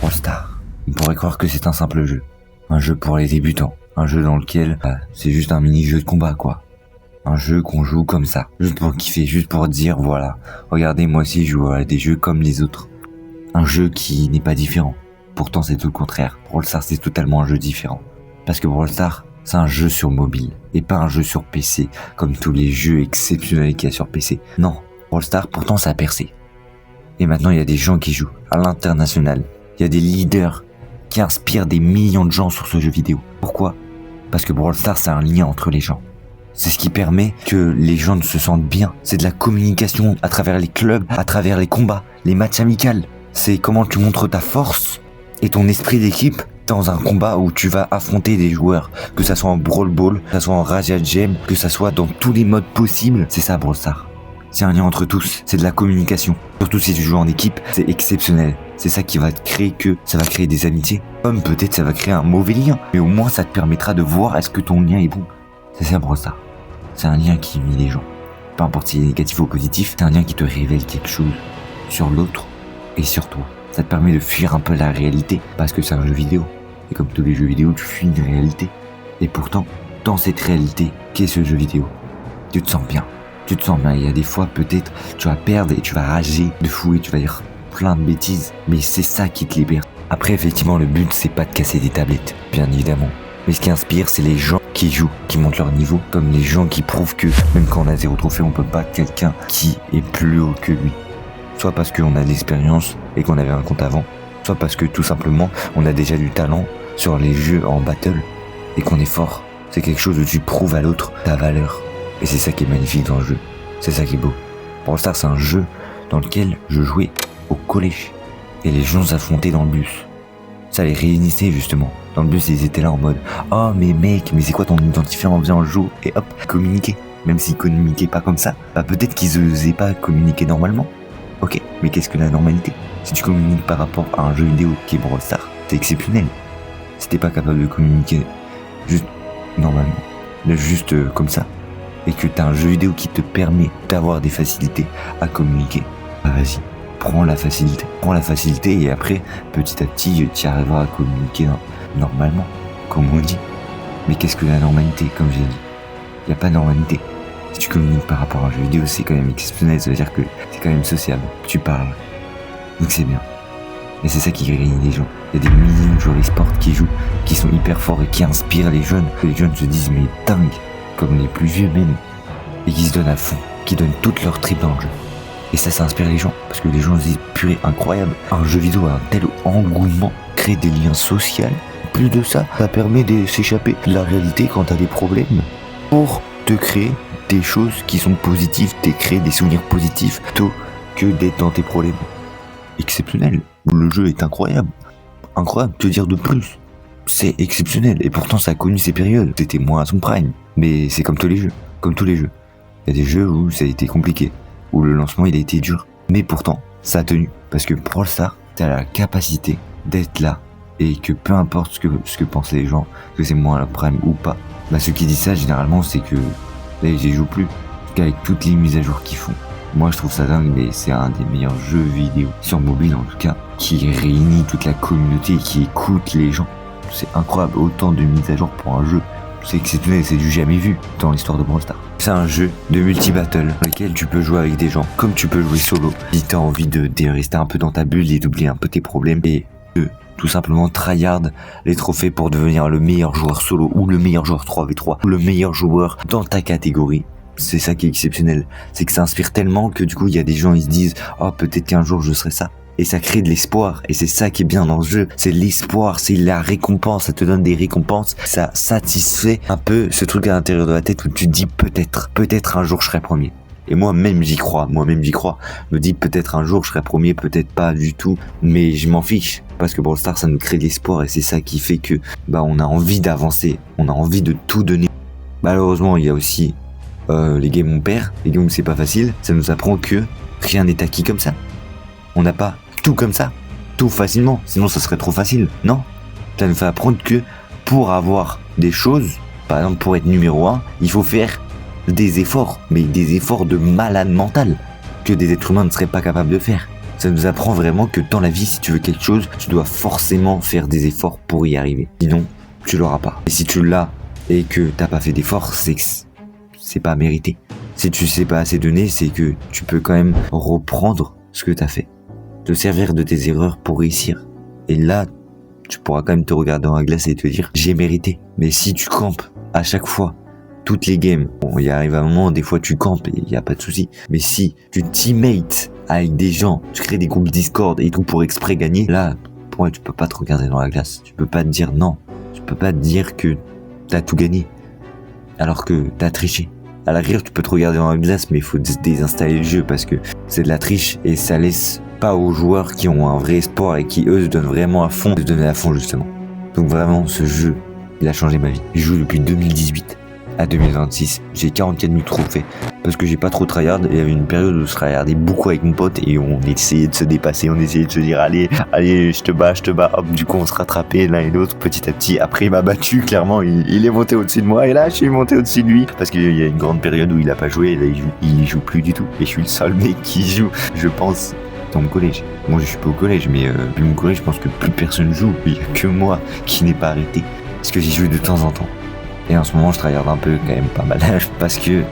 Brawl Stars. On pourrait croire que c'est un simple jeu. Un jeu pour les débutants. Un jeu dans lequel c'est juste un mini-jeu de combat, quoi. Un jeu qu'on joue comme ça. Juste pour kiffer, juste pour dire, voilà. Regardez, moi aussi je joue à des jeux comme les autres. Un jeu qui n'est pas différent. Pourtant c'est tout le contraire. Brawl Stars c'est totalement un jeu différent. Parce que Brawl Stars, c'est un jeu sur mobile. Et pas un jeu sur PC. Comme tous les jeux exceptionnels qu'il y a sur PC. Non. Brawl Stars, pourtant ça a percé. Et maintenant il y a des gens qui jouent à l'international. Il y a des leaders qui inspirent des millions de gens sur ce jeu vidéo. Pourquoi ? Parce que Brawl Stars c'est un lien entre les gens. C'est ce qui permet que les gens se sentent bien. C'est de la communication à travers les clubs, à travers les combats, les matchs amicaux. C'est comment tu montres ta force et ton esprit d'équipe dans un combat où tu vas affronter des joueurs. Que ça soit en Brawl Ball, que ça soit en Razzia Gem, que ça soit dans tous les modes possibles. C'est ça Brawl Stars. C'est un lien entre tous, c'est de la communication. Surtout si tu joues en équipe, c'est exceptionnel. C'est ça qui va créer ça va créer des amitiés. Comme peut-être ça va créer un mauvais lien, mais au moins ça te permettra de voir est-ce que ton lien est bon. C'est ça Brawl Stars. C'est un lien qui unit les gens. Peu importe s'il est négatif ou positif, c'est un lien qui te révèle quelque chose sur l'autre et sur toi. Ça te permet de fuir un peu la réalité, parce que c'est un jeu vidéo. Et comme tous les jeux vidéo, tu fuis une réalité. Et pourtant, dans cette réalité, qu'est ce jeu vidéo ? Tu te sens bien. Tu te sens bien, il y a des fois peut-être tu vas perdre et tu vas rager de fou et tu vas dire plein de bêtises, mais c'est ça qui te libère. Après effectivement le but c'est pas de casser des tablettes, bien évidemment. Mais ce qui inspire c'est les gens qui jouent, qui montent leur niveau, comme les gens qui prouvent que même quand on a 0 trophée on peut battre quelqu'un qui est plus haut que lui. Soit parce qu'on a de l'expérience et qu'on avait un compte avant, soit parce que tout simplement on a déjà du talent sur les jeux en battle et qu'on est fort. C'est quelque chose où tu prouves à l'autre ta valeur. Et c'est ça qui est magnifique dans le jeu. C'est ça qui est beau. Brawl Stars, c'est un jeu dans lequel je jouais au collège. Et les gens s'affrontaient dans le bus. Ça les réunissait justement. Dans le bus, ils étaient là en mode « Oh mais mec, mais c'est quoi ton identifiant ? Viens on joue » et hop, communiquer. Même s'ils communiquaient pas comme ça, peut-être qu'ils osaient pas communiquer normalement. Ok, mais qu'est-ce que la normalité ? Si tu communiques par rapport à un jeu vidéo qui est Brawl Stars, c'est exceptionnel. Si t'es pas capable de communiquer juste normalement, juste comme ça, et que t'as un jeu vidéo qui te permet d'avoir des facilités à communiquer, vas-y, prends la facilité et après, petit à petit, tu arriveras à communiquer normalement, comme on dit. Mais qu'est-ce que la normalité, comme j'ai dit ? Il n'y a pas de normalité. Si tu communiques par rapport à un jeu vidéo, c'est quand même exceptionnel, ça veut dire que c'est quand même sociable, tu parles. Donc c'est bien. Et c'est ça qui réunit les gens. Il y a des millions de joueurs e-sport qui jouent, qui sont hyper forts et qui inspirent les jeunes. Les jeunes se disent, mais dingue, comme les plus vieux même, et qui se donnent à fond, qui donnent toute leur trip dans le jeu. Et ça inspire les gens, parce que les gens se disent, purée, incroyable, un jeu vidéo a un tel engouement, crée des liens sociaux. Plus de ça, ça permet de s'échapper de la réalité quand t'as des problèmes, pour te créer des choses qui sont positives, te créer des souvenirs positifs, plutôt que d'être dans tes problèmes. Exceptionnel, le jeu est incroyable, te dire de plus. C'est exceptionnel, et pourtant ça a connu ses périodes, c'était moins à son prime. Mais c'est comme tous les jeux, Il y a des jeux où ça a été compliqué, où le lancement il a été dur. Mais pourtant, ça a tenu, parce que Brawl Stars, t'as la capacité d'être là, et que peu importe ce que pensent les gens, que c'est moins à la prime ou pas, ceux qui disent ça généralement c'est que là ils y jouent plus, qu'avec toutes les mises à jour qu'ils font. Moi je trouve ça dingue, mais c'est un des meilleurs jeux vidéo, sur mobile en tout cas, qui réunit toute la communauté, qui écoute les gens. C'est incroyable, autant de mises à jour pour un jeu. C'est exceptionnel, c'est du jamais vu dans l'histoire de Brawl Stars. C'est un jeu de multi-battle dans lequel tu peux jouer avec des gens, comme tu peux jouer solo. Si t'as envie de rester un peu dans ta bulle et d'oublier un peu tes problèmes, et de tout simplement tryhard les trophées pour devenir le meilleur joueur solo, ou le meilleur joueur 3v3, ou le meilleur joueur dans ta catégorie. C'est ça qui est exceptionnel. C'est que ça inspire tellement que du coup il y a des gens ils se disent « Oh peut-être qu'un jour je serai ça ». Et ça crée de l'espoir, et c'est ça qui est bien dans le jeu, c'est l'espoir, c'est la récompense, ça te donne des récompenses, ça satisfait un peu ce truc à l'intérieur de la tête où tu te dis peut-être un jour je serai premier. Et moi-même j'y crois, je me dis peut-être un jour je serai premier, peut-être pas du tout, mais je m'en fiche, parce que Brawl Stars ça nous crée de l'espoir, et c'est ça qui fait que on a envie d'avancer, on a envie de tout donner. Malheureusement il y a aussi les games on perd, les games où c'est pas facile, ça nous apprend que rien n'est acquis comme ça. On n'a pas tout comme ça, tout facilement, sinon ça serait trop facile, non ? Ça nous fait apprendre que pour avoir des choses, par exemple pour être numéro 1, il faut faire des efforts, mais des efforts de malade mental, que des êtres humains ne seraient pas capables de faire. Ça nous apprend vraiment que dans la vie, si tu veux quelque chose, tu dois forcément faire des efforts pour y arriver. Sinon, tu l'auras pas. Et si tu l'as et que t'as pas fait d'efforts, c'est que c'est pas mérité. Si tu sais pas assez donner, c'est que tu peux quand même reprendre ce que t'as fait. Te servir de tes erreurs pour réussir. Et là, tu pourras quand même te regarder dans la glace et te dire, j'ai mérité. Mais si tu campes à chaque fois, toutes les games, bon, il arrive un moment, des fois tu campes et il y a pas de souci. Mais si tu teammates avec des gens, tu crées des groupes Discord et tout pour exprès gagner, là, ouais, tu peux pas te regarder dans la glace. Tu peux pas te dire non. Tu peux pas te dire que t'as tout gagné. Alors que t'as triché. À la rigueur, tu peux te regarder dans la glace, mais il faut désinstaller le jeu parce que c'est de la triche et ça laisse pas aux joueurs qui ont un vrai espoir et qui eux se donnent vraiment à fond, se donner à fond justement. Donc vraiment, ce jeu, il a changé ma vie. Je joue depuis 2018 à 2026. J'ai 44 000 trophées parce que j'ai pas trop tryhard. Il y avait une période où je tryhardais beaucoup avec mon pote et on essayait de se dépasser, on essayait de se dire allez, je te bats. Hop, du coup on se rattrapait l'un et l'autre petit à petit. Après il m'a battu, clairement, il est monté au-dessus de moi et là je suis monté au-dessus de lui parce qu'il y a une grande période où il a pas joué et là il joue plus du tout. Et je suis le seul mec qui joue, je pense, dans mon collège. Moi je suis pas au collège, mais depuis mon collège je pense que plus personne joue. Il y a que moi qui n'ai pas arrêté parce que j'y joue de temps en temps. Et en ce moment, je tryhard un peu quand même pas mal parce que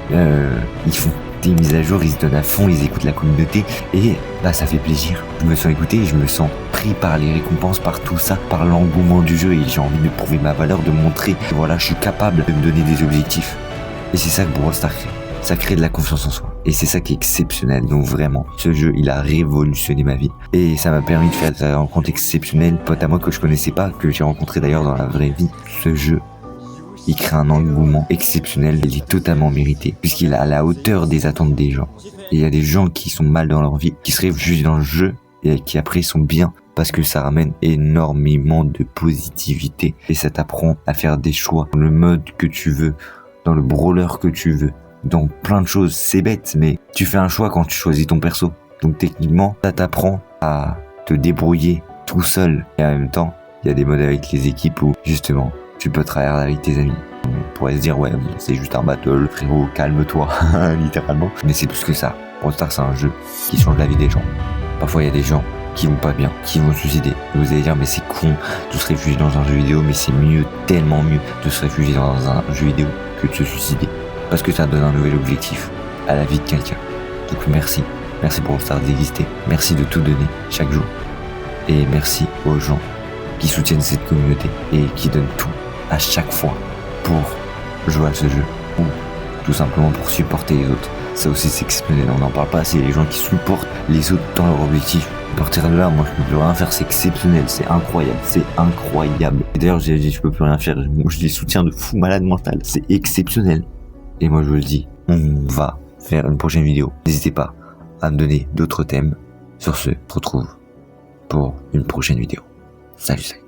ils font des mises à jour, ils se donnent à fond, ils écoutent la communauté et là, ça fait plaisir. Je me sens écouté, je me sens pris par les récompenses, par tout ça, par l'engouement du jeu et j'ai envie de prouver ma valeur, de montrer que voilà, je suis capable de me donner des objectifs. Et c'est ça que Brawl Stars crée. Ça crée de la confiance en soi. Et c'est ça qui est exceptionnel. Donc vraiment, ce jeu, il a révolutionné ma vie. Et ça m'a permis de faire des rencontres exceptionnelles. Potes à moi que je connaissais pas, que j'ai rencontré d'ailleurs dans la vraie vie. Ce jeu, il crée un engouement exceptionnel, il est totalement mérité, puisqu'il est à la hauteur des attentes des gens. Et il y a des gens qui sont mal dans leur vie, qui se réfugient dans le jeu, et qui après sont bien, parce que ça ramène énormément de positivité, et ça t'apprend à faire des choix, dans le mode que tu veux, dans le brawler que tu veux, dans plein de choses. C'est bête, mais tu fais un choix quand tu choisis ton perso. Donc techniquement, ça t'apprend à te débrouiller tout seul, et en même temps, il y a des modes avec les équipes où, justement, tu peux tryhard avec tes amis. On pourrait se dire, ouais, c'est juste un battle, frérot, calme-toi, littéralement. Mais c'est plus que ça. Brawl Stars, c'est un jeu qui change la vie des gens. Parfois, il y a des gens qui vont pas bien, qui vont se suicider. Et vous allez dire, mais c'est con de se réfugier dans un jeu vidéo, mais c'est mieux, tellement mieux, de se réfugier dans un jeu vidéo que de se suicider. Parce que ça donne un nouvel objectif à la vie de quelqu'un. Donc merci. Merci Brawl Stars d'exister. Merci de tout donner chaque jour. Et merci aux gens qui soutiennent cette communauté et qui donnent tout à chaque fois pour jouer à ce jeu ou tout simplement pour supporter les autres. Ça aussi c'est exceptionnel, on n'en parle pas assez, les gens qui supportent les autres dans leur objectif. À partir de là, moi je peux plus rien faire, c'est exceptionnel, c'est incroyable. Et d'ailleurs je peux plus rien faire, je les soutiens de fou malade mental, c'est exceptionnel. Et moi je vous le dis, on va faire une prochaine vidéo. N'hésitez pas à me donner d'autres thèmes. Sur ce, on se retrouve pour une prochaine vidéo. Salut.